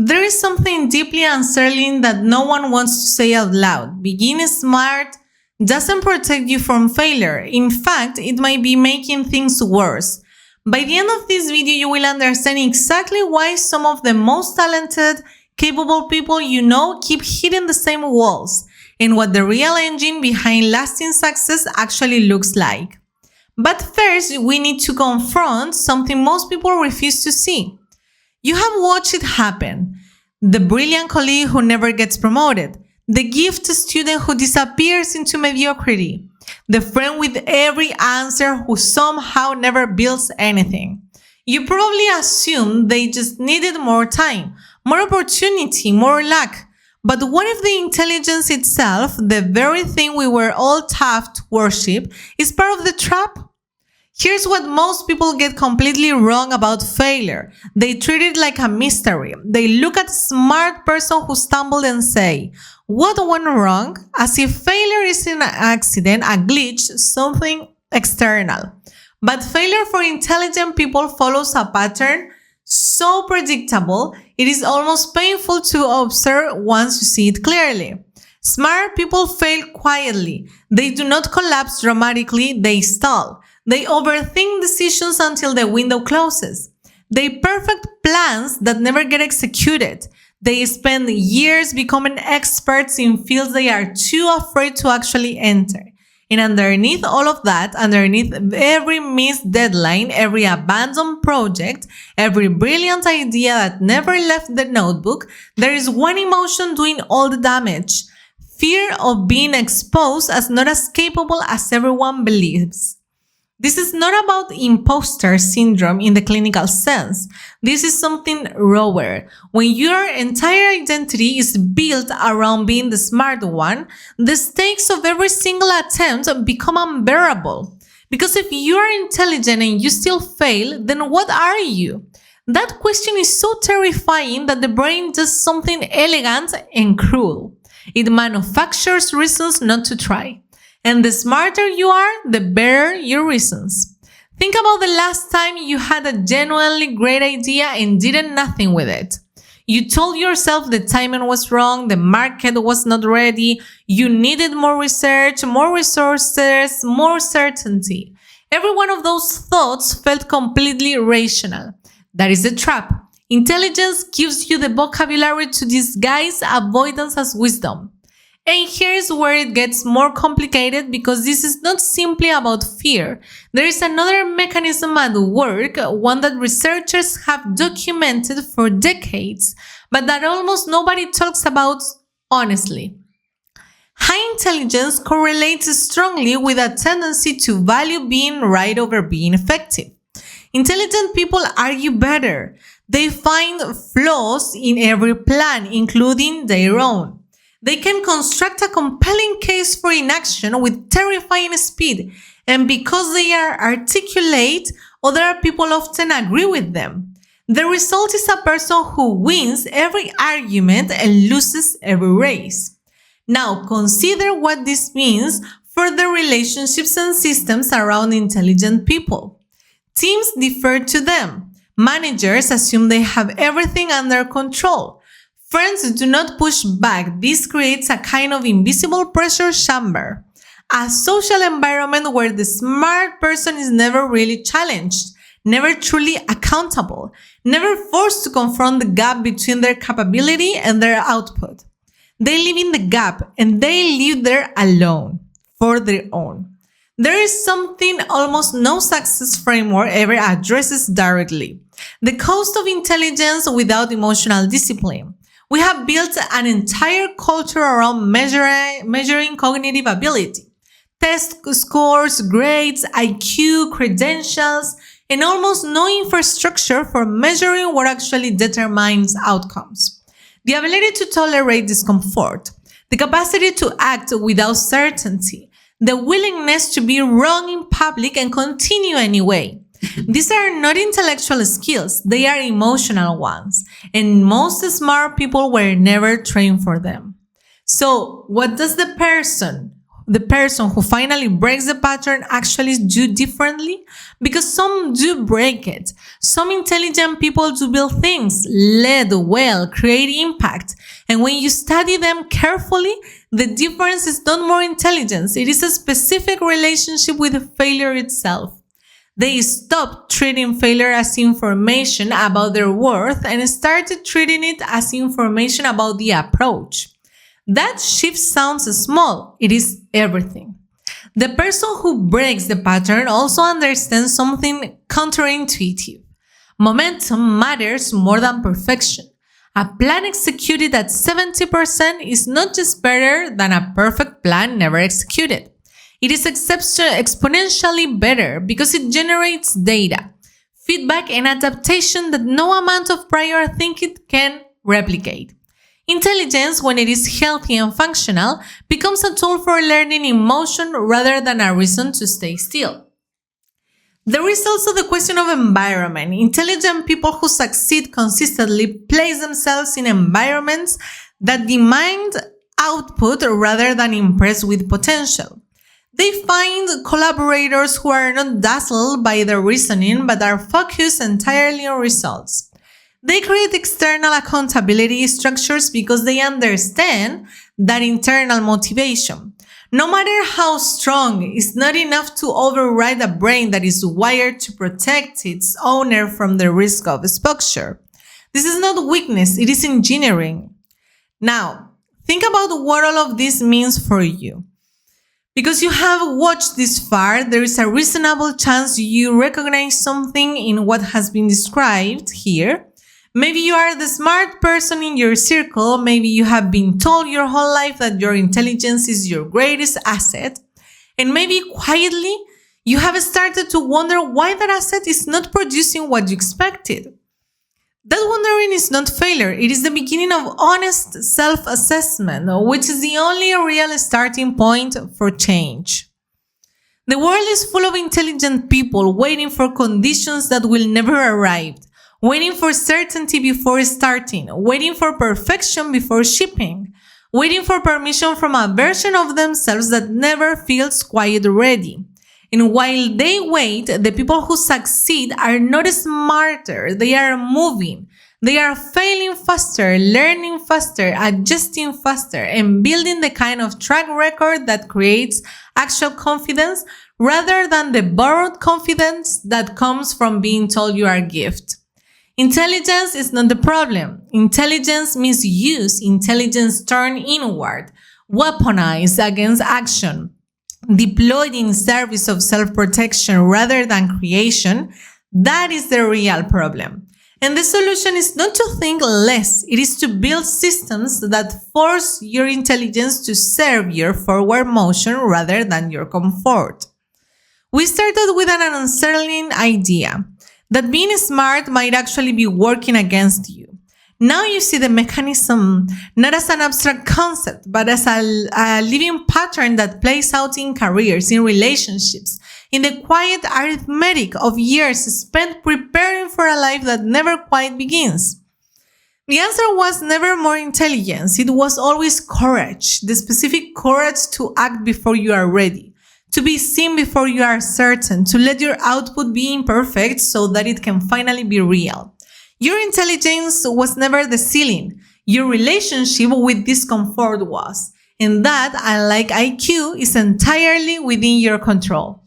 There is something deeply unsettling that no one wants to say out loud. Being smart doesn't protect you from failure. In fact, it might be making things worse. By the end of this video, you will understand exactly why some of the most talented, capable people you know keep hitting the same walls, and what the real engine behind lasting success actually looks like. But first, we need to confront something most people refuse to see. You have watched it happen. The brilliant colleague who never gets promoted. The gifted student who disappears into mediocrity. The friend with every answer who somehow never builds anything. You probably assume they just needed more time, more opportunity, more luck. But what if the intelligence itself, the very thing we were all taught to worship, is part of the trap? Here's what most people get completely wrong about failure. They treat it like a mystery. They look at a smart person who stumbled and say, "What went wrong?" As if failure is an accident, a glitch, something external. But failure for intelligent people follows a pattern so predictable, it is almost painful to observe once you see it clearly. Smart people fail quietly. They do not collapse dramatically, they stall. They overthink decisions until the window closes. They perfect plans that never get executed. They spend years becoming experts in fields they are too afraid to actually enter. And underneath all of that, underneath every missed deadline, every abandoned project, every brilliant idea that never left the notebook, there is one emotion doing all the damage. Fear of being exposed as not as capable as everyone believes. This is not about imposter syndrome in the clinical sense. This is something rawer. When your entire identity is built around being the smart one, the stakes of every single attempt become unbearable. Because if you are intelligent and you still fail, then what are you? That question is so terrifying that the brain does something elegant and cruel. It manufactures reasons not to try. And the smarter you are, the better your reasons. Think about the last time you had a genuinely great idea and did nothing with it. You told yourself the timing was wrong, the market was not ready, you needed more research, more resources, more certainty. Every one of those thoughts felt completely rational. That is the trap. Intelligence gives you the vocabulary to disguise avoidance as wisdom. And here's where it gets more complicated, because this is not simply about fear. There is another mechanism at work, one that researchers have documented for decades, but that almost nobody talks about honestly. High intelligence correlates strongly with a tendency to value being right over being effective. Intelligent people argue better. They find flaws in every plan, including their own. They can construct a compelling case for inaction with terrifying speed, and because they are articulate, other people often agree with them. The result is a person who wins every argument and loses every race. Now, consider what this means for the relationships and systems around intelligent people. Teams defer to them. Managers assume they have everything under control. Friends do not push back. This creates a kind of invisible pressure chamber, a social environment where the smart person is never really challenged, never truly accountable, never forced to confront the gap between their capability and their output. They live in the gap and they live there alone, for their own. There is something almost no success framework ever addresses directly: the cost of intelligence without emotional discipline. We have built an entire culture around measuring cognitive ability. Test scores, grades, IQ, credentials, and almost no infrastructure for measuring what actually determines outcomes. The ability to tolerate discomfort, the capacity to act without certainty, the willingness to be wrong in public and continue anyway. These are not intellectual skills, they are emotional ones, and most smart people were never trained for them. So, what does the person the person who finally breaks the pattern actually do differently? Because some do break it. Some intelligent people do build things, lead well, create impact. And when you study them carefully, the difference is not more intelligence. It is a specific relationship with failure itself. They stopped treating failure as information about their worth and started treating it as information about the approach. That shift sounds small. It is everything. The person who breaks the pattern also understands something counterintuitive. Momentum matters more than perfection. A plan executed at 70% is not just better than a perfect plan never executed. It is exponentially better because it generates data, feedback, and adaptation that no amount of prior thinking can replicate. Intelligence, when it is healthy and functional, becomes a tool for learning in motion rather than a reason to stay still. There is also the question of environment. Intelligent people who succeed consistently place themselves in environments that demand output rather than impress with potential. They find collaborators who are not dazzled by their reasoning but are focused entirely on results. They create external accountability structures because they understand that internal motivation, no matter how strong, is not enough to override a brain that is wired to protect its owner from the risk of exposure. This is not weakness, it is engineering. Now, think about what all of this means for you. Because you have watched this far, there is a reasonable chance you recognize something in what has been described here. Maybe you are the smart person in your circle. Maybe you have been told your whole life that your intelligence is your greatest asset. And maybe quietly, you have started to wonder why that asset is not producing what you expected. That wondering is not failure. It is the beginning of honest self-assessment, which is the only real starting point for change. The world is full of intelligent people waiting for conditions that will never arrive, waiting for certainty before starting, waiting for perfection before shipping, waiting for permission from a version of themselves that never feels quite ready. And while they wait, the people who succeed are not smarter. They are moving. They are failing faster, learning faster, adjusting faster, and building the kind of track record that creates actual confidence rather than the borrowed confidence that comes from being told you are a gift. Intelligence is not the problem. Intelligence misuse. Intelligence turned inward, weaponized against action, deployed in service of self-protection rather than creation. That is the real problem. And the solution is not to think less. It is to build systems that force your intelligence to serve your forward motion rather than your comfort. We started with an unsettling idea that being smart might actually be working against you. Now you see the mechanism not as an abstract concept, but as a living pattern that plays out in careers, in relationships, in the quiet arithmetic of years spent preparing for a life that never quite begins. The answer was never more intelligence. It was always courage, the specific courage to act before you are ready, to be seen before you are certain, to let your output be imperfect so that it can finally be real. Your intelligence was never the ceiling. Your relationship with discomfort was. And that, unlike IQ, is entirely within your control.